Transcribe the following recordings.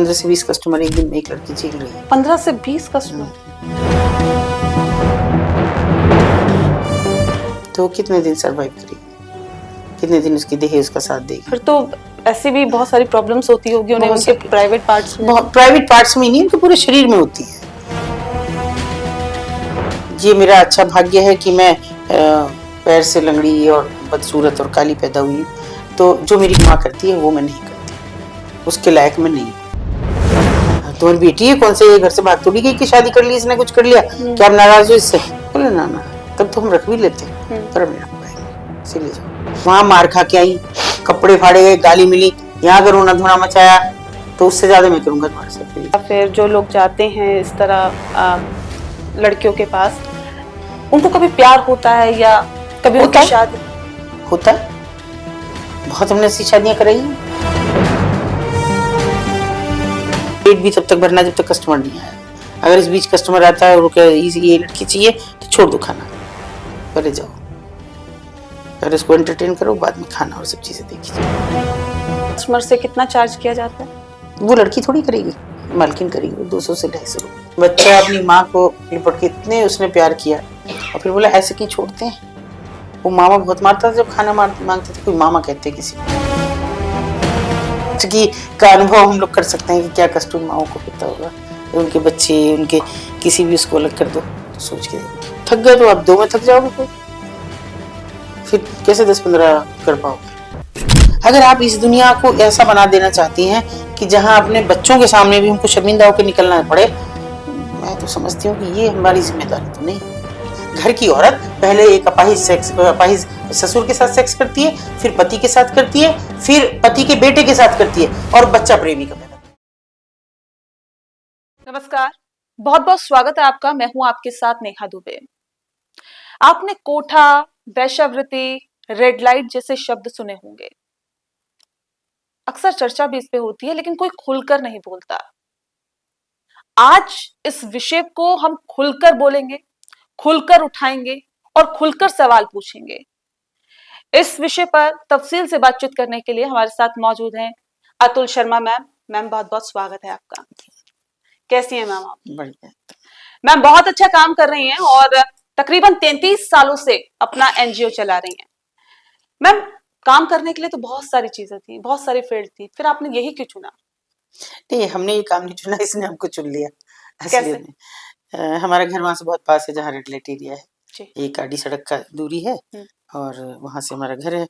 15 से 20 कस्टमर एक दिन में एक लड़की झेल रही है। 15 से 20 कस्टमर। तो कितने दिन सरवाइव करेगी, कितने दिन उसकी देह उसका साथ देगी। फिर तो ऐसी भी बहुत सारी प्रॉब्लम्स होती होगी उन्हें, उनके प्राइवेट पार्ट्स में। प्राइवेट पार्ट्स में नहीं, उनके पूरे शरीर में होती है। ये मेरा अच्छा भाग्य है कि मैं पैर से लंगड़ी और बदसूरत और काली पैदा हुई, तो जो मेरी माँ करती है वो मैं नहीं करती, उसके लायक मैं नहीं। तुम्हारी बेटी है, कौन से ये घर से भाग थोड़ी गई कि शादी कर ली इसने, कुछ कर लिया, क्या आप नाराज हो इससे? बोले ना ना, तब तो हम रख भी लेते, पर हम नहीं रख पाएंगे, इसीलिए जाओ। वहाँ मार खा के आई, कपड़े फाड़े गए, गाली मिली, यहाँ अगर रोना धोना मचाया तो उससे ज्यादा मैं करूंगा तुम्हारे साथ। फिर जो लोग जाते हैं इस तरह लड़कियों के पास, उनको कभी प्यार होता है या कभी उनकी शादी होता है? बहुत हमने ऐसी शादियां कराई हैं। पेट भी तब तक भरना जब तक कस्टमर नहीं आया। अगर इस बीच कस्टमर आता है और ये लड़की चाहिए तो छोड़ दो खाना, पहले जाओ, पहले इसको एंटरटेन करो, बाद में खाना और सब चीजें देखिए। कस्टमर से कितना चार्ज किया जाता है? वो लड़की थोड़ी करेगी, मालकिन करेगी, 200 से 250 रुपये। बच्चा अपनी माँ को लिपट के इतने उसने प्यार किया और फिर बोला ऐसे क्यों छोड़ते हैं। वो मामा बहुत मारता था जब खाना मांगते थे, कोई मामा कहते किसी का अनुभव हम लोग कर सकते हैं कि क्या कष्ट उन माओं को होता होगा। उनके बच्चे, उनके किसी भी उसको अलग कर दो तो सोच के थक गए तो आप 2 में थक जाओगे, फिर कैसे 10-15 कर पाओगे। अगर आप इस दुनिया को ऐसा बना देना चाहती हैं कि जहां अपने बच्चों के सामने भी हमको शर्मिंदा होकर निकलना पड़े, मैं तो समझती हूँ कि ये हमारी जिम्मेदारी तो नहीं। घर की औरत पहले एक अपाहिज ससुर के साथ सेक्स करती है, फिर पति के साथ करती है, फिर पति के बेटे के साथ करती है और बच्चा प्रेमी का पैदा। नमस्कार, बहुत बहुत स्वागत है आपका। मैं हूं आपके साथ नेहा दुबे। आपने कोठा, वेश्यावृत्ति, रेड लाइट जैसे शब्द सुने होंगे। अक्सर चर्चा भी इस पे होती है, लेकिन कोई खुलकर नहीं बोलता। आज इस विषय को हम खुलकर बोलेंगे, खुलकर उठाएंगे और खुलकर सवाल पूछेंगे। इस विषय पर तफसील से बातचीत करने के लिए हमारे साथ मौजूद हैं अतुल शर्मा मैम। मैम बहुत बहुत स्वागत है आपका। कैसी हैं मैम आप? बढ़िया। मैम बहुत अच्छा काम कर रही हैं और तकरीबन 33 सालों से अपना एनजीओ चला रही हैं। मैम काम करने के लिए तो बहुत सारी चीजें थी, बहुत सारी फील्ड थी, फिर आपने यही क्यों चुना? नहीं, हमने ये काम नहीं चुना, इसने हमको चुन लिया। कैसे? हमारा घर वहां से बहुत पास है, जहाँ रेड लाइट एरिया है, जी। एक आड़ी सड़क का दूरी है और वहां से हमारा घर है।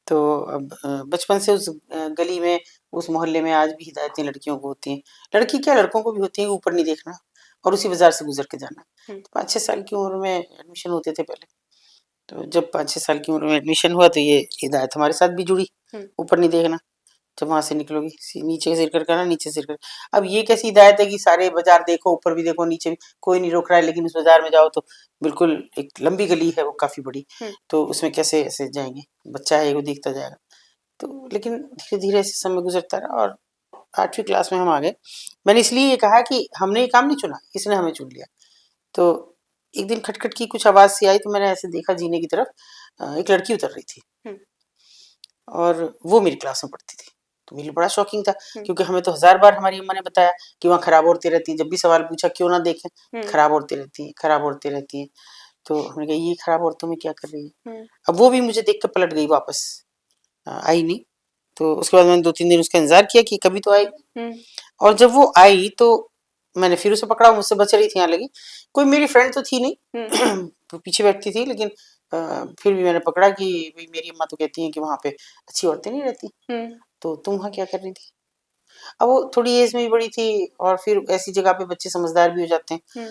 तो अब बचपन से उस गली में, उस मोहल्ले में आज भी हिदायतें लड़कियों को होती हैं, लड़की क्या लड़कों को भी होती है, ऊपर नहीं देखना और उसी बाजार से गुजर के जाना। तो 5-6 साल की उम्र में एडमिशन होते थे पहले, तो जब 5-6 साल की उम्र में एडमिशन हुआ तो ये हिदायत हमारे साथ भी जुड़ी, ऊपर नहीं देखना, जब वहां से निकलोगी नीचे सिर कर करना, नीचे सिर कर। अब ये कैसी हिदायत है कि सारे बाजार देखो, ऊपर भी देखो नीचे भी, कोई नहीं रोक रहा है, लेकिन उस बाजार में जाओ तो बिल्कुल एक लंबी गली है, वो काफी बड़ी, तो उसमें कैसे ऐसे जाएंगे, बच्चा है वो देखता जाएगा। तो लेकिन धीरे धीरे ऐसे समय गुजरता रहा और 8वीं क्लास में हम आ गए। मैंने इसलिए ये कहा कि हमने ये काम नहीं चुना, इसने हमें चुन लिया। तो एक दिन खटखट की कुछ आवाज सी आई, तो मैंने ऐसे देखा जीने की तरफ, एक लड़की उतर रही थी और वो मेरी क्लास में पढ़ती थी। तो मेरे लिए बड़ा शॉकिंग था, क्योंकि हमें तो 1000 बार हमारी अम्मा ने बताया कि वहाँ खराब औरतें रहती हैं। जब भी सवाल पूछा क्यों ना देखें, खराब औरतें रहती हैं, खराब औरतें रहती हैं। तो हमने कहा ये खराब औरतों में क्या कर रही है। अब वो भी मुझे देख कर पलट गई, वापस आई नहीं। तो उसके बाद मैंने 2-3 दिन उसका इंतजार किया कि कभी तो आएगी, और जब वो आई तो मैंने फिर उसे पकड़ा, मुझसे बच रही थी। यहाँ लगी, कोई मेरी फ्रेंड तो थी नहीं, तो पीछे बैठती थी, लेकिन फिर भी मैंने पकड़ा कि भाई मेरी अम्मा तो कहती हैं कि वहाँ पे अच्छी औरतें नहीं रहती, तो तुम वहाँ क्या कर रही थी। अब वो थोड़ी एज में भी बड़ी थी और फिर ऐसी जगह पे बच्चे समझदार भी हो जाते हैं।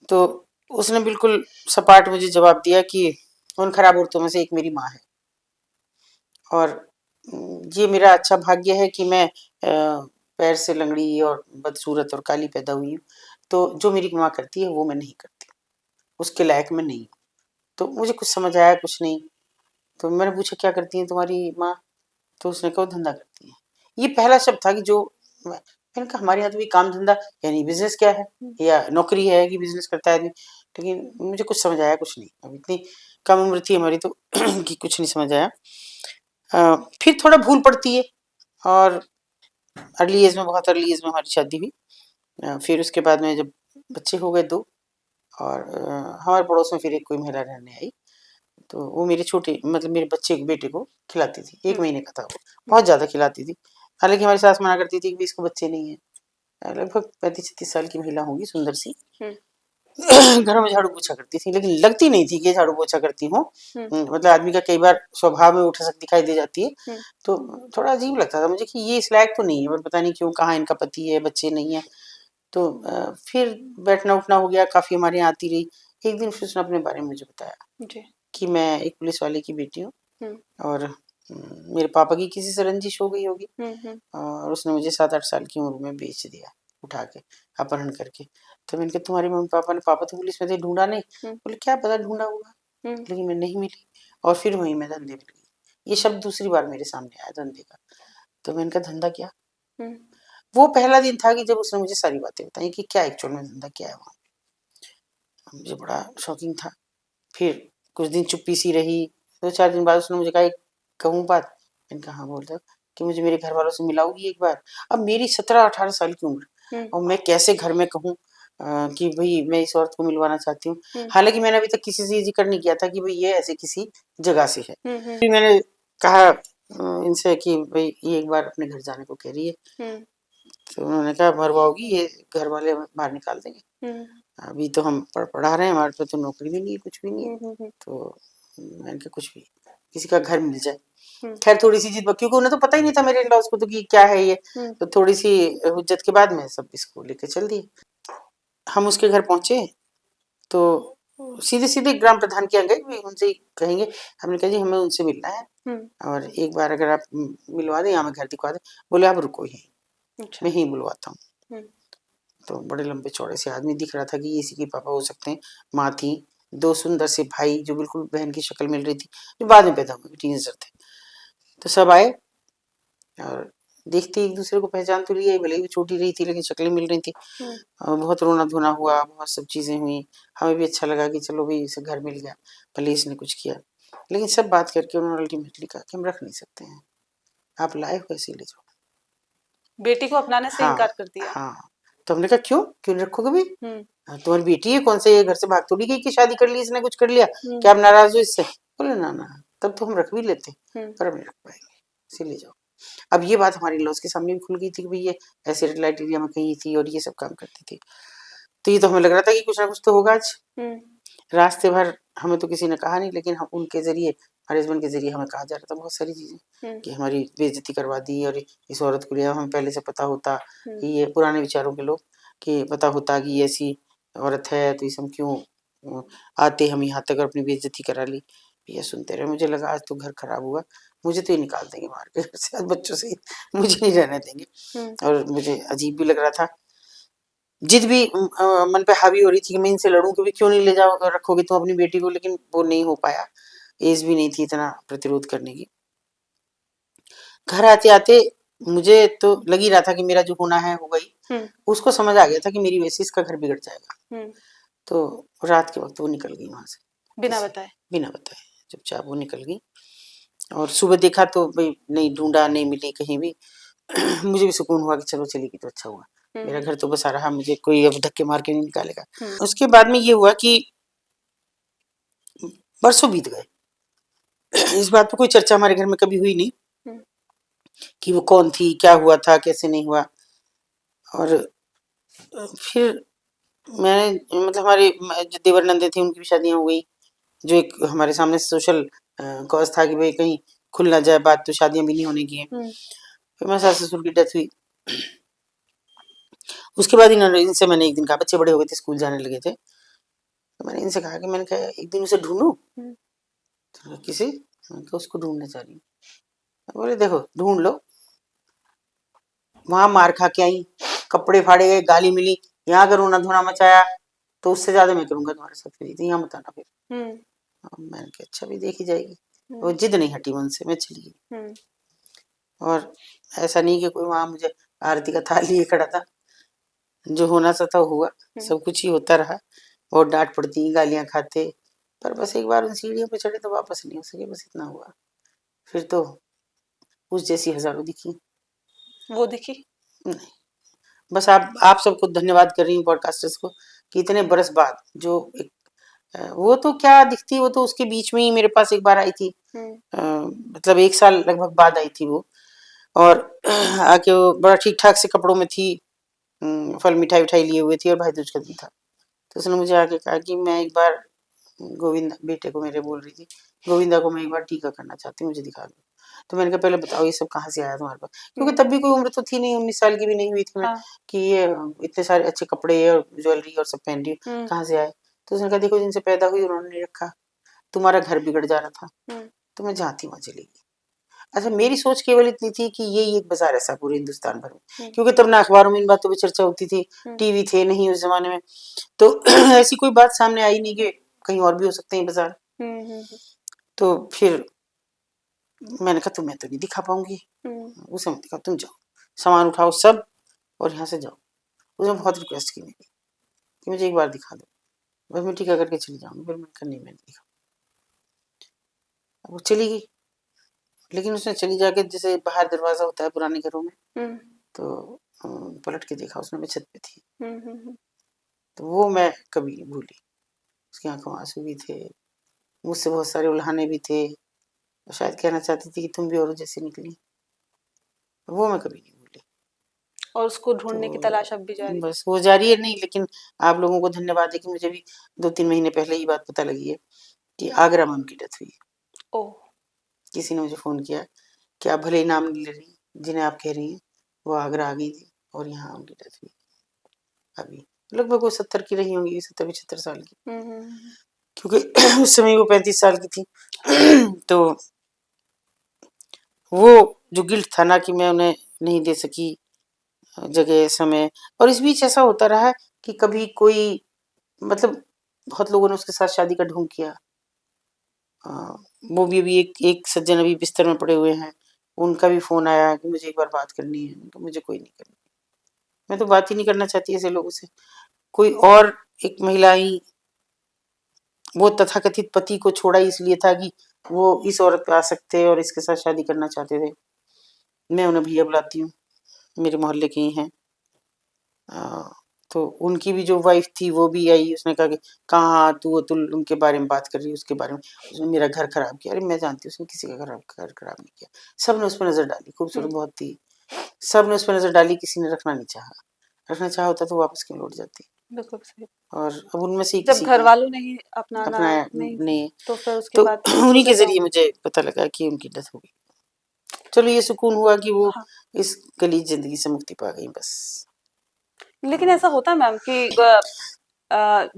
तो उसने बिल्कुल सपाट मुझे जवाब दिया कि उन खराब औरतों में से एक मेरी माँ है, और ये मेरा अच्छा भाग्य है कि मैं पैर से लंगड़ी और बदसूरत और काली पैदा हुई हूँ, तो जो मेरी माँ करती है वो मैं नहीं करती, उसके लायक मैं नहीं। तो मुझे कुछ समझ आया कुछ नहीं। तो मैंने पूछा क्या करती है तुम्हारी माँ, तो उसने कहा धंधा करती है। ये पहला शब्द था कि जो मैंने कहा हमारे यहाँ तो भी काम धंधा यानी बिजनेस क्या है, या नौकरी है कि बिजनेस करता है आदमी, लेकिन मुझे कुछ समझ आया कुछ नहीं। अब इतनी कम उम्र थी हमारी तो कि कुछ नहीं समझ आया। फिर थोड़ा भूल पड़ती है और अर्ली एज में, बहुत अर्ली एज में हमारी शादी हुई। फिर उसके बाद में जब बच्चे हो गए 2, और हमारे पड़ोस में फिर एक कोई महिला रहने आई, तो वो मेरे छोटे मतलब मेरे बच्चे बेटे को खिलाती थी। 1 महीने का था वो, बहुत ज़्यादा खिलाती थी। हालाँकि हमारी सास मना करती थी कि इसको बच्चे नहीं हैं। लगभग 35-36 साल की महिला होगी, सुंदर सी। घरों में झाड़ू पोछा करती थी, लेकिन लगती नहीं थी कि झाड़ू पोछा करती हूँ। मतलब आदमी का कई बार स्वभाव में उठक दिखाई दे जाती है, तो थोड़ा अजीब लगता था मुझे कि ये इस लायक तो नहीं है, पर पता नहीं क्यों, कहाँ इनका पति है, बच्चे नहीं है। तो फिर बैठना उठना हो गया, काफ़ी हमारे यहाँ आती रही। एक दिन फिर उसने अपने बारे में मुझे बताया कि मैं एक पुलिस वाले की बेटी हूँ, और मेरे पापा की किसी से रंजिश हो गई होगी, और उसने मुझे 7-8 साल की उम्र में बेच दिया, उठा के, अपहरण करके। तो मैंने कहा तुम्हारे मम्मी पापा ने, पापा तो पुलिस में थे, ढूंढा नहीं? बोले क्या पता ढूंढा होगा, लेकिन मैं नहीं मिली। और फिर वहीं मैं धंधे में लगी। ये शब्द दूसरी बार मेरे सामने आया, धंधे का। तो मैंने कहा धंधा क्या? वो पहला दिन था कि जब उसने मुझे सारी बातें बताई कि क्या एक्चुअल में धंधा क्या है वहाँ। मुझे बड़ा शॉकिंग था। फिर कुछ दिन चुप्पी सी रही। 2-4 दिन बाद उसने मुझे कहा, एक कहूँ बात? मैंने कहा हाँ बोल दो। कि मुझे मेरे घर वालों से मिलाओगी एक बार? अब मेरी 17-18 साल की उम्र, और मैं कैसे घर में कहूँ कि भाई मैं इस औरत को मिलवाना चाहती हूँ। हालांकि मैंने अभी तक किसी से ये जिक्र नहीं किया था कि भाई ये ऐसे किसी जगह से है। फिर मैंने कहा इनसे कि भाई ये एक बार अपने घर जाने को कह रही है। तो उन्होंने कहा मरवाओगी? ये घर वाले बाहर निकाल देंगे। अभी तो हम पढ़ा रहे हैं, हमारे पे तो नौकरी भी नहीं है, कुछ भी नहीं है। तो मैंने कहा कुछ भी, किसी का घर मिल जाए। खैर थोड़ी सी जिद, क्योंकि उन्हें तो पता ही नहीं था मेरे इन-लॉज को तो कि क्या है ये। तो थोड़ी सी हुज्जत के बाद में सब इसको लेके चल दिए। हम उसके घर पहुंचे तो सीधे सीधे ग्राम प्रधान के यहाँ गए, उनसे कहेंगे। हमने कहा जी हमें उनसे मिलना है, और एक बार अगर आप मिलवा दें या हमें घर दिखवा दें। बोले आप रुको ही, मैं ही बुलवाता हूँ। तो बड़े लंबे चौड़े से आदमी, दिख रहा था कि इसी के पापा हो सकते हैं। माँ थी, 2 सुंदर से भाई जो बिल्कुल बहन की शक्ल मिल रही थी, जो बाद में पैदा हुए, टीनेजर थे। तो सब आए और देखते एक दूसरे को पहचान तो लिया, भले ही छोटी रही थी लेकिन शक्लें मिल रही थी। और बहुत रोना धोना हुआ, बहुत सब चीजें हुई। हमें भी अच्छा लगा कि चलो भाई इसे घर मिल गया, भले इसने कुछ किया। लेकिन सब बात करके उन्होंने अल्टीमेटली कहा कि हम रख नहीं सकते हैं, आप लाए हो ऐसे ले जाओ। बेटी को अपनाने से इनकार कर दिया। हाँ। तो हमने कहा क्यों क्यों रखोगे भाई? तुम्हारी बेटी है, कौन से ये घर से भाग थोड़ी गई कि शादी कर ली इसने, कुछ कर लिया, क्या आप नाराज हो इससे? बोले ना ना, तब तो हम रख भी लेते, पर अब नहीं रख पाएंगे, इसे ले जाओ। अब ये बात हमारी लॉज के सामने भी खुल गई थी कि भाई ये ऐसे रेड लाइट एरिया में कहीं थी और ये सब काम करती थी। तो ये तो हमें लग रहा था कि कुछ ना कुछ तो होगा आज। रास्ते भर हमें तो किसी ने कहा नहीं, लेकिन हम उनके जरिए, हमारे हस्बैंड के जरिए हमें कहा जा रहा था बहुत सारी चीजें कि हमारी बेइज्जती करवा दी, और इस औरत को लिया। हमें पहले से पता होता कि ये पुराने विचारों के लोग, कि पता होता कि ये ऐसी औरत है तो इस हम क्यों आते हम यहाँ तक और अपनी बेइज्जती करा ली। ये सुनते रहे, मुझे लगा आज तो घर खराब हुआ, मुझे तो ये निकाल देंगे मार के घर से, आज बच्चों से मुझे नहीं रहने देंगे। और मुझे अजीब भी लग रहा था। जिद भी मन पे हावी हो रही थी कि मैं इनसे लड़ूं, कि क्यों नहीं ले जाओ रखोगे तुम अपनी बेटी को, लेकिन वो नहीं हो पाया, एज भी नहीं थी इतना प्रतिरोध करने की। घर आते आते मुझे तो लग ही रहा था कि मेरा जो होना है हो गई। उसको समझ आ गया था कि मेरी वजह से इसका घर बिगड़ जाएगा। तो रात के वक्त वो निकल गई वहां से बिना बताए। बिना बताए चुपचाप वो निकल गई। और सुबह देखा तो भाई नहीं, ढूंढा नहीं मिली कहीं भी। मुझे भी सुकून हुआ कि चलो चली गई तो अच्छा हुआ, मेरा घर तो बसा रहा, मुझे कोई अब धक्के मार के नहीं निकालेगा। उसके बाद में ये हुआ कि बरसों बीत गए, इस बात पे कोई चर्चा हमारे घर में कभी हुई नहीं कि वो कौन थी, क्या हुआ था, कैसे नहीं हुआ। और फिर मैंने मतलब हमारे जो देवर नंदे थे उनकी भी शादियां हो गई, जो एक हमारे सामने सोशल कॉज था कि भाई कहीं खुल ना जाए बात, तो शादियां भी नहीं होने की है। फिर मेरे सास ससुर की डेथ हुई। उसके बाद इनसे मैंने एक दिन कहा, बच्चे बड़े हो गए थे, स्कूल जाने लगे थे, तो मैंने इनसे कहा कि मैंने कहा एक दिन उसे ढूंढूं। तो किसी तो उसको ढूंढना चाह रही हूँ। बोले देखो ढूंढ लो, वहां मार खा के आई, कपड़े फाड़े गए, गाली मिली, यहाँ अगर रोना धोना मचाया तो उससे ज्यादा मैं करूंगा तुम्हारे साथ, फिर यहाँ मत आना फिर। मैंने कहा अच्छा भी देखी जाएगी। वो जिद नहीं हटी मन से, मैं चली गई। और ऐसा नहीं कि कोई वहां मुझे आरती का थाल लिए खड़ा था, जो होना सा था हुआ, सब कुछ ही होता रहा। बहुत डांट पड़ती, गालियां खाते, पर बस एक बार उन सीढ़ियों पे चढ़े तो वापस नहीं हो सके, बस इतना हुआ। फिर तो उस जैसी हजारों दिखी। वो दिखी? नहीं, बस आप सबको धन्यवाद कर रही हूँ पॉडकास्टर्स को कि इतने बरस बाद जो एक वो तो क्या दिखती, वो तो उसके बीच में ही मेरे पास एक बार आई थी, मतलब 1 साल लगभग बाद आई थी वो। और आके वो बड़ा ठीक ठाक से कपड़ों में थी, फल मिठाई उठाई लिए हुए थी और भाई दूज का दिन था। तो उसने मुझे आके कहा कि मैं एक बार, गोविंदा बेटे को मेरे बोल रही थी, गोविंदा को मैं एक बार टीका करना चाहती हूँ, मुझे दिखा दो। तो मैंने कहा पहले बताओ ये सब कहाँ से आया तुम्हारे पास, क्योंकि तब भी कोई उम्र तो थी नहीं, 19 साल की भी नहीं हुई थी मैं, हाँ। कि ये इतने सारे अच्छे कपड़े और ज्वेलरी और सब पहन रही हूँ, कहाँ से आए। तो उसने कहा देखो जिनसे पैदा हुई उन्होंने नहीं रखा, तुम्हारा घर बिगड़ जा रहा था, तो मैं जहाँ थी वहाँ चली गई। अच्छा, मेरी सोच केवल इतनी थी कि यही एक बाजार ऐसा पूरे हिंदुस्तान भर में, क्योंकि तब ना अखबारों में इन बातों पर चर्चा होती थी, टीवी थे नहीं उस जमाने में, तो ऐसी कोई बात सामने आई नहीं कि कहीं और भी हो सकते हैं बाजार। तो फिर मैंने कहा तुम्हें तो नहीं दिखा पाऊंगी, उसे मत दिखाओ, तुम जाओ सामान उठाओ सब और यहाँ से जाओ। उसने बहुत रिक्वेस्ट की मेरी कि मुझे एक बार दिखा दो, बस मैं टीका करके चली जाऊंगी। फिर मैंने कहा नहीं, मैंने दिखा। वो चली गई, लेकिन उसने चली जाके, जैसे बाहर दरवाजा होता है पुराने घरों में, तो पलट के देखा, उसने मैं छत पे थी। तो वो मैं कभी नहीं भूली, उसकी आंखों में आंसू भी थे, मुझसे बहुत सारे उल्हाने भी थे, शायद कहना चाहती थी कि तुम भी औरों जैसी निकली, वो मैं कभी नहीं भूली। और उसको ढूंढने की तलाश अब भी जारी? बस वो जारी है नहीं, लेकिन आप लोगों को धन्यवाद है कि मुझे भी 2-3 महीने पहले ही बात पता लगी है कि आगरा में उनकी डेथ हुई। ओह। किसी ने मुझे फोन किया कि आप भले ही नाम नहीं ले रही, जिन्हें आप कह रही हैं वो आगरा आ गई थी और यहाँ उनकी डेथ हुई। अभी लगभग वो 70 की रही होंगी, 70-75 साल की, क्योंकि उस समय वो 35 साल की थी। तो वो जो गिल्ट था ना कि मैं उन्हें नहीं दे सकी जगह समय, और इस बीच ऐसा होता रहा कि कभी कोई, मतलब बहुत लोगों ने उसके साथ शादी का ढोंग किया। वो भी अभी एक सज्जन अभी बिस्तर में पड़े हुए हैं, उनका भी फोन आया कि मुझे एक बार बात करनी है, तो मुझे कोई नहीं करनी, मैं तो बात ही नहीं करना चाहती ऐसे लोगों से। कोई और एक महिला ही, वो तथाकथित पति को छोड़ा इसलिए था कि वो इस औरत पे आ सकते और इसके साथ शादी करना चाहते थे। मैं उन्हें भैया बुलाती हूँ, मेरे मोहल्ले के ही हैं। तो उनकी भी जो वाइफ थी वो भी आई, उसने कहा कि कहाँ तू उनके बारे में बात कर रही है, उसके बारे में, उसने मेरा घर खराब किया। अरे मैं जानती हूँ उसने किसी का घर खराब नहीं किया, सब ने उस पर नजर डाली, खूबसूरत बहुत थी, सब ने उस पर नजर डाली, किसी ने रखना नहीं चाहा, रखना चाहा होता तो वापस क्यों लौट जाती। बिल्कुल सही। और अब उनमें से जब किसी घर की वालों ने ही अपनाना अपनाया नहीं नहीं, तो फिर उसके तो बाद उन्हीं दूसरे के कौन? जरिए मुझे पता लगा कि उनकी डेथ हो गई। चलो ये सुकून हुआ कि वो हाँ। इस गलीज जिंदगी से मुक्ति पा गई बस। लेकिन ऐसा होता है मैम कि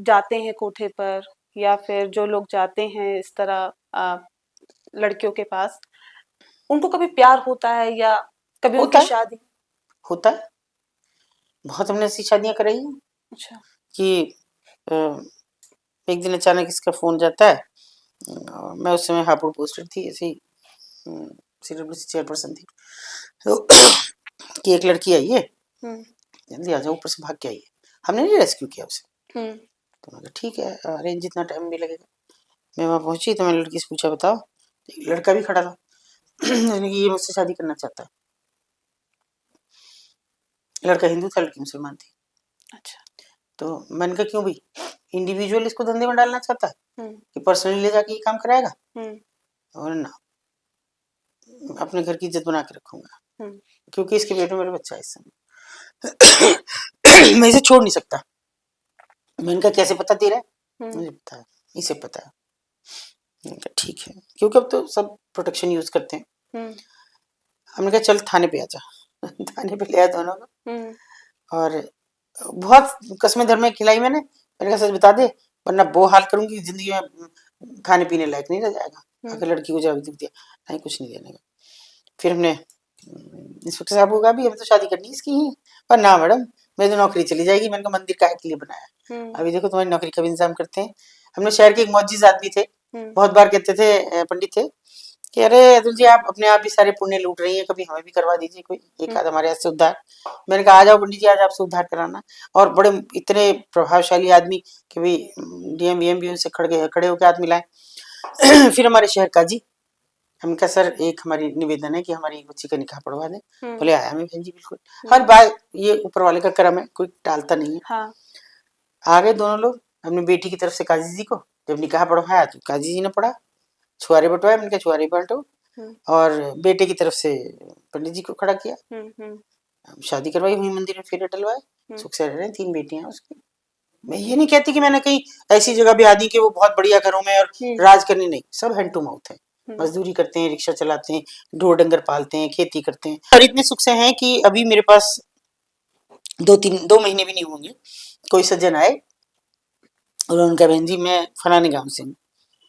जाते हैं कोठे पर, या फिर जो लोग जाते हैं इस तरह लड़कियों के पास, उनको कभी प्यार होता है या कभी होता उनकी है, शादी? होता है, बहुत हमने ऐसी शादियां कराई हैं अच्छा। कि एक दिन अचानक इसका फोन जाता है, मैं उस समय हापुड़ पोस्टेड थी, ऐसी CWC चेयरपर्सन थी, तो कि एक लड़की आई है, जल्दी आ जाओ, ऊपर से भाग के आई है, हमने नहीं रेस्क्यू किया उसे। तो मैंने कहा ठीक है, अरेंज जितना टाइम भी लगेगा। मैं वहाँ पहुंची तो मैंने लड़की से पूछा बताओ, तो लड़का भी खड़ा था। मैंने कहा ये मुझसे शादी करना चाहता है। लड़का हिंदू था, लड़की मुसलमान थी। अच्छा। तो मैंने कहा क्यों भाई, इंडिविजुअल इसको धंधे में डालना चाहता है कि पर्सनली ले जाके ये काम कराएगा? और ना, अपने घर की इज्जत बना के रखूंगा, क्योंकि इसके पेट में मेरा बच्चा है इस समय। मैं इसे छोड़ नहीं सकता। मैंने कहा कैसे पता तेरा है? मुझे पता है, इसे पता है। मैंने कहा ठीक है, क्योंकि अब तो सब प्रोटेक्शन यूज करते हैं। हमने कहा चल थाने पे आ जा। थाने पे ले आया दोनों को, और बहुत कस्में धर्में खिलाई मैंने कहा सच बता दे वरना वो हाल करूंगी जिंदगी में खाने पीने लायक नहीं रह जाएगा। अगर लड़की को जवाब दिया नहीं कुछ नहीं देने का। फिर हमने इंस्पेक्टर साहब को कहा भी हमें तो शादी करनी है इसकी ही, पर ना मैडम मेरी तो नौकरी चली जाएगी। मैंने कहा मंदिर काहे के लिए बनाया, अभी देखो तुम्हारी नौकरी का भी इंतजाम करते हैं। हमने शहर के एक मौजिज आदमी थे, बहुत बार कहते थे, पंडित थे कि अरे अतुल जी आप अपने आप ही सारे पुण्य लूट रही हैं, कभी हमें भी करवा दीजिए कोई एक आध हमारे हाथ से उद्धार। मैंने कहा आ जाओ पंडित जी, आज आपसे उद्धार कराना। और बड़े इतने प्रभावशाली आदमी कि भाई DM VM भी उनसे खड़े होकर हाथ मिलाए। फिर हमारे शहर काजी हमने कहा सर एक हमारी निवेदन है कि हमारी एक बच्ची का निकाह पढ़वा दें। बोले आया मैं बहन जी बिल्कुल। हर बार ये ऊपर वाले का करम है, कोई टालता नहीं है। हाँ। आ गए दोनों लोग, हमने बेटी की तरफ से काजी जी को जब निकाह पढ़वाया तो काजी जी ने पढ़ा, छुआरे बंटवाए, मैंने कहा छुआरे बांटो, और बेटे की तरफ से पंडित जी को खड़ा किया, शादी करवाई, हुई मंदिर में फेरे डलवाए, सुख से रह रहे हैं, 3 बेटियां हैं उसकी। मैं ये नहीं कहती कि मैंने कहीं ऐसी जगह ब्याह दी कि वो बहुत बढ़िया घरों में और राज करनी, नहीं, सब हैंड टू माउथ है, मजदूरी करते हैं, रिक्शा चलाते हैं, ढोर डंगर पालते हैं, खेती करते हैं, और इतने सुख से हैं कि अभी मेरे पास 2 महीने भी नहीं होंगे, कोई सज्जन आए और उनका बहन जी मैं फलाने गांव से हूँ।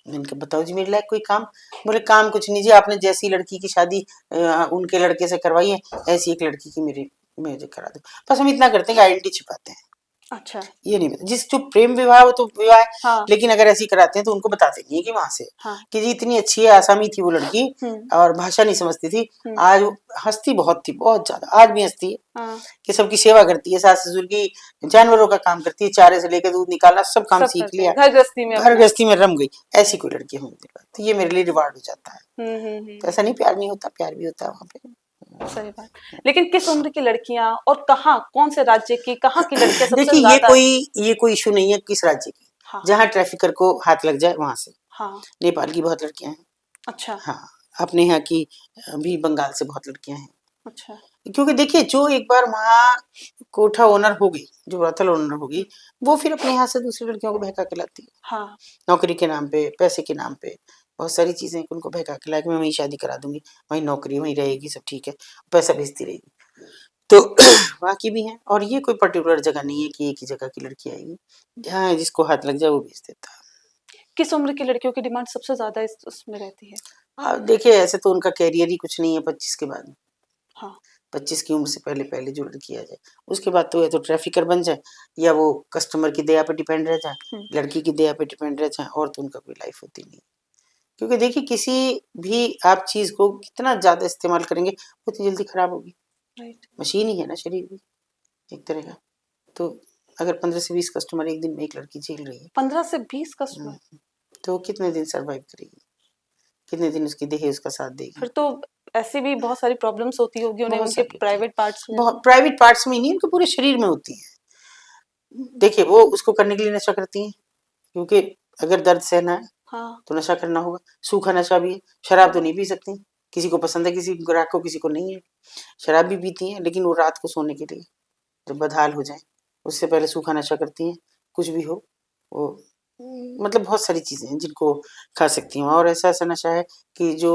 मैंने कहा बताओ जी मेरे लायक कोई काम। बोले काम कुछ नहीं जी, आपने जैसी लड़की की शादी उनके लड़के से करवाई है ऐसी एक लड़की की मुझे करा दो। बस हम इतना करते हैं कि आइडेंटिटी छिपाते हैं। अच्छा। ये नहीं, जिस जो प्रेम विवाह वो तो विवाह है, हाँ। लेकिन अगर ऐसी कराते हैं तो उनको बताते नहीं है कि वहां से कि जी इतनी अच्छी है, आसामी थी वो लड़की और भाषा नहीं समझती थी, आज हंसती बहुत थी, बहुत ज्यादा, आज भी हंसती है कि सबकी सेवा करती है, सास ससुर की, जानवरों का काम करती है, चारे से लेकर दूध निकालना सब काम सीख लिया, घर गृहस्थी में रम गई, ऐसी कोई लड़की हमें दिलवा तो ये मेरे लिए रिवार्ड हो जाता है। तो ऐसा नहीं प्यार नहीं होता, प्यार भी होता है वहाँ पे। सही बात। लेकिन किस उम्र की लड़कियां और कहाँ, कौन से राज्य की, कहाँ की लड़कियां सबसे देखिए ज्यादा? ये कोई इशू नहीं है किस राज्य की, हाँ। जहाँ ट्रैफिकर को हाथ लग जाए वहां से। हाँ। नेपाल की बहुत लड़कियां हैं। अच्छा। हाँ, अपने यहाँ की भी बंगाल से बहुत लड़कियां हैं। अच्छा। क्योंकि देखिए जो एक बार वहाँ कोठा ओनर हो गई, जो ब्रोथल ओनर होगी, वो फिर अपने यहाँ से दूसरी लड़कियों को बहका के लाती है। हाँ। नौकरी के नाम पे, पैसे के नाम पे, बहुत सारी चीजें उनको बहका के ला के मैं वहीं शादी करा दूंगी, वहीं नौकरी वहीं रहेगी, सब ठीक है, पैसा भेजती रहेगी। तो वहाँ की भी है, और ये कोई पर्टिकुलर जगह नहीं है कि एक ही जगह की लड़की आएगी, जहाँ जिसको हाथ लग जाए वो भेज देता है। किस उम्र की लड़कियों की डिमांड सबसे ज्यादा उसमें रहती है? अब देखिए ऐसे तो उनका कैरियर ही कुछ नहीं है 25 के बाद। हाँ। 25 की उम्र से पहले पहले जो लड़की आ जाए, उसके बाद तो या तो ट्रैफिकर बन जाए या वो कस्टमर की दया पे डिपेंड रह जाए, लड़की की दया पे डिपेंड रह जाए, और तो उनका कोई लाइफ होती नहीं। क्योंकि देखिए किसी भी आप चीज को कितना ज्यादा इस्तेमाल करेंगे उतनी जल्दी खराब होगी। मशीन ही है ना शरीर भी एक तरह का। तो अगर 15 से 20 कस्टमर एक दिन में एक लड़की झेल रही है, 15 से 20 कस्टमर, तो कितने दिन सर्वाइव करेगी, कितने दिन उसकी देह उसका साथ देगी? फिर तो ऐसी भी बहुत सारी प्रॉब्लम्स होती होगी उन्हें, उनके प्राइवेट पार्ट्स में। बहुत प्राइवेट पार्ट्स में नहीं, उनके पूरे शरीर में होती है। देखिए वो उसको करने के लिए नशा करती हैं, क्योंकि अगर दर्द सहना है तो नशा करना होगा, सूखा नशा भी है। शराब तो नहीं पी सकती, किसी को पसंद है, किसी ग्राहक को, किसी को नहीं है। शराब भी पीती हैं, लेकिन वो रात को सोने के लिए, जब बदहाल हो जाए उससे पहले सूखा नशा करती हैं। कुछ भी हो वो, मतलब बहुत सारी चीजें हैं जिनको खा सकती हैं, और ऐसा ऐसा नशा है कि जो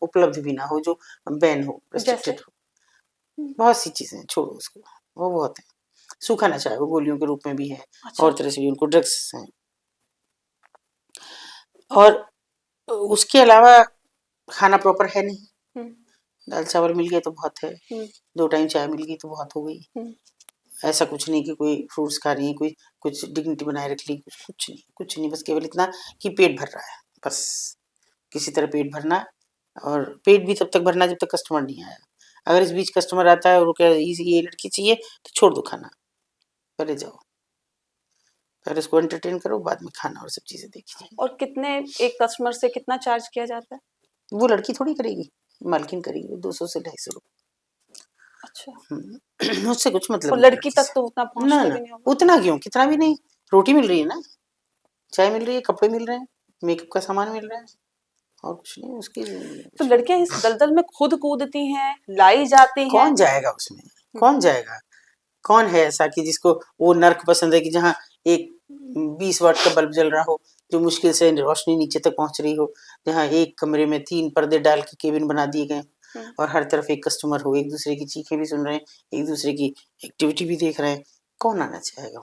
उपलब्ध भी ना हो, जो बैन हो, रेस्ट्रिक्टेड हो। बहुत सी चीजें हैं, छोड़ो उसको, वो बहुत है। सूखा नशा है, वो गोलियों के रूप में भी है। अच्छा। और तरह से भी उनको ड्रग्स हैं। और उसके अलावा खाना प्रॉपर है नहीं, दाल चावल मिल गया तो बहुत है, 2 टाइम चाय मिल गई तो बहुत हो गई। ऐसा कुछ नहीं कि कोई फ्रूट्स खा रही है, कोई कुछ डिग्निटी बनाए रख ली, कुछ नहीं, बस केवल इतना कि पेट भर रहा है, बस किसी तरह पेट भरना। और पेट भी तब तक भरना जब तक कस्टमर नहीं आया। अगर इस बीच कस्टमर आता है और वो कह ये लड़की चाहिए तो छोड़ दो खाना, पहले जाओ, पहले उसको एंटरटेन करो, बाद में खाना और सब चीजें देखिए। और कितने, एक कस्टमर से कितना चार्ज किया जाता है? वो लड़की थोड़ी करेगी, मालकिन करेगी, 200 से 250 रुपये। अच्छा। उससे कुछ मतलब नहीं। लड़की तक तो उतना पहुंचते भी नहीं होगा। उतना क्यों, कितना भी नहीं, रोटी मिल रही है ना, चाय मिल रही है, कपड़े मिल रहे हैं, मेकअप का सामान मिल रहा है, और कुछ नहीं उसकी। तो लड़कियां इस दलदल में खुद कूदती हैं, लाई जाती हैं। कौन जाएगा उसमें, कौन जाएगा? कौन है ऐसा कि जिसको वो नर्क पसंद है कि जहाँ एक 20 वाट का बल्ब जल रहा हो, जो मुश्किल से रोशनी नीचे तक पहुंच रही हो, जहाँ एक कमरे में 3 पर्दे डाल के केबिन बना दिए गए, और हर तरफ एक कस्टमर हो, एक दूसरे की चीखें भी सुन रहे हैं, एक दूसरे की एक्टिविटी भी देख रहे हैं, कौन आना चाहेगा?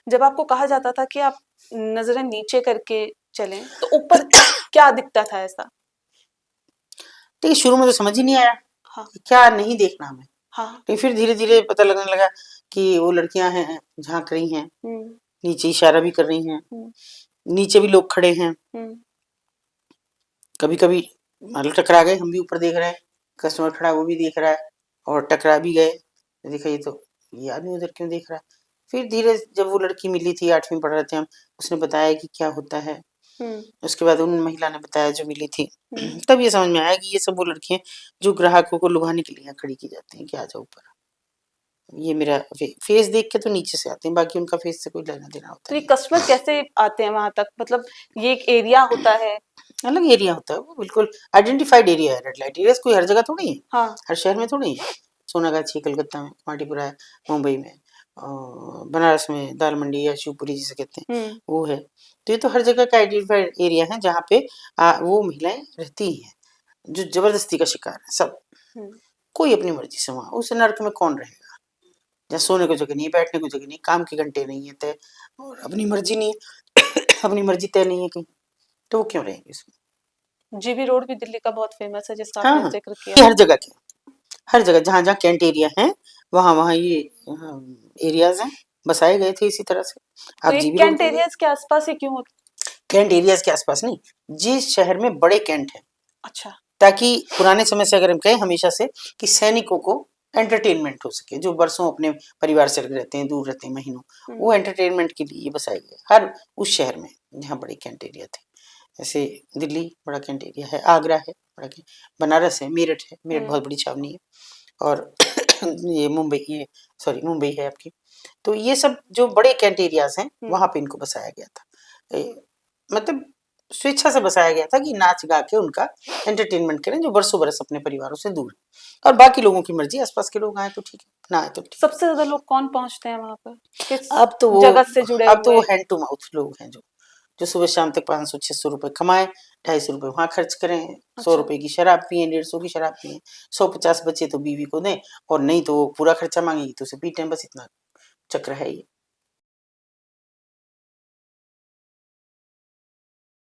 जब आपको कहा जाता था कि आप नजरें नीचे करके चलें, तो ऊपर क्या दिखता था ऐसा? देखिए शुरू में तो समझ ही नहीं आया। हाँ। क्या नहीं देखना हमें। हाँ। तो फिर धीरे धीरे पता लगने लगा कि वो लड़कियां हैं, झांक रही हैं, नीचे इशारा भी कर रही हैं, नीचे भी लोग खड़े हैं, कभी कभी टकरा गए, हम भी ऊपर देख रहे हैं, कस्टमर खड़ा वो भी देख रहा है, और टकरा भी गए, देखा ये आदमी उधर क्यों देख रहा है। फिर धीरे जब वो लड़की मिली थी, 8वीं पढ़ रहे थे हम, उसने बताया कि क्या होता है, उसके बाद उन महिला ने बताया जो मिली थी, तब ये समझ में आया कि ये सब वो लड़कियां जो ग्राहकों को लुभाने के लिए यहाँ खड़ी की जाती हैं कि आ जाओ ऊपर। ये मेरा फेस देख के तो नीचे से आते हैं, बाकी उनका फेस से कोई लेना देना होता तो ये नहीं। कस्टमर कैसे आते हैं वहां तक, मतलब ये एक एरिया होता है? अलग एरिया होता है, वो बिल्कुल आइडेंटिफाइड एरिया है। रेड लाइट एरिया कोई हर जगह थोड़ी है, हाँ। हर शहर में थोड़ी है। सोनागाछी कलकत्ता में, माटीपुरा है मुंबई में, बनारस में दाल मंडी या शिवपुरी जिसे कहते हैं वो है। तो ये तो हर जगह का आइडेंटिफाइड एरिया है जहाँ पे वो महिलाएं रहती हैं जो जबरदस्ती का शिकार है सब। कोई अपनी मर्जी से वहाँ, उस नर्क में कौन रहेगा जहाँ सोने को जगह नहीं, बैठने को जगह नहीं, काम के घंटे नहीं है तय, और अपनी मर्जी नहीं अपनी मर्जी तय नहीं है कहीं, तो वो क्यों रहेंगे उसमें। जीबी रोड भी दिल्ली का बहुत फेमस है जिसका हाँ आपने हाँ, जिक्र ये किया। हर जगह के, हर जगह जहाँ जहाँ कैंट एरिया है वहाँ वहाँ ये एरियाज हैं, बसाए गए थे इसी तरह से। तो आप ये जीबी रोड कैंट पे एरियाज के आसपास ही क्यों होता? कैंट एरियाज के आसपास नहीं, जिस शहर में बड़े कैंट है, अच्छा। ताकि पुराने समय से अगर हम कहें हमेशा से कि सैनिकों को एंटरटेनमेंट हो सके, जो बरसों अपने परिवार से रहते हैं, दूर रहते हैं महीनों, वो एंटरटेनमेंट के लिए बसाए गए हर उस शहर में जहाँ बड़े कैंट एरिया थे। ऐसे दिल्ली बड़ा कैंट एरिया है, आगरा है बड़ा कैंट, बनारस है, मेरठ है, मेरठ बहुत बड़ी छावनी है, और ये मुंबई, ये सॉरी मुंबई है आपकी। तो ये सब जो बड़े कैंट एरियाज हैं वहाँ पे इनको बसाया गया था, मतलब स्वेच्छा से बसाया गया था कि नाच गा के उनका एंटरटेनमेंट करें जो बरसों बरस अपने परिवारों से दूर, और बाकी लोगों की मर्जी, आसपास के लोग आए तो ठीक है, ना आए तो ठीक। सबसे ज्यादा लोग कौन पहुंचते हैं वहां पर, किस अब तो वो जगत से जुड़े अब तो हुए? वो हैंड टू माउथ लोग हैं जो सुबह शाम तक 500-600 रुपए कमाएं, 250 रुपए वहां खर्च करें, 100 रुपए की शराब पिए, 150 की शराब पिए, 150 बचे तो बीवी को दें, और नहीं तो वो पूरा खर्चा मांगेगी तो उसे पीटें, बस इतना चक्र है ये।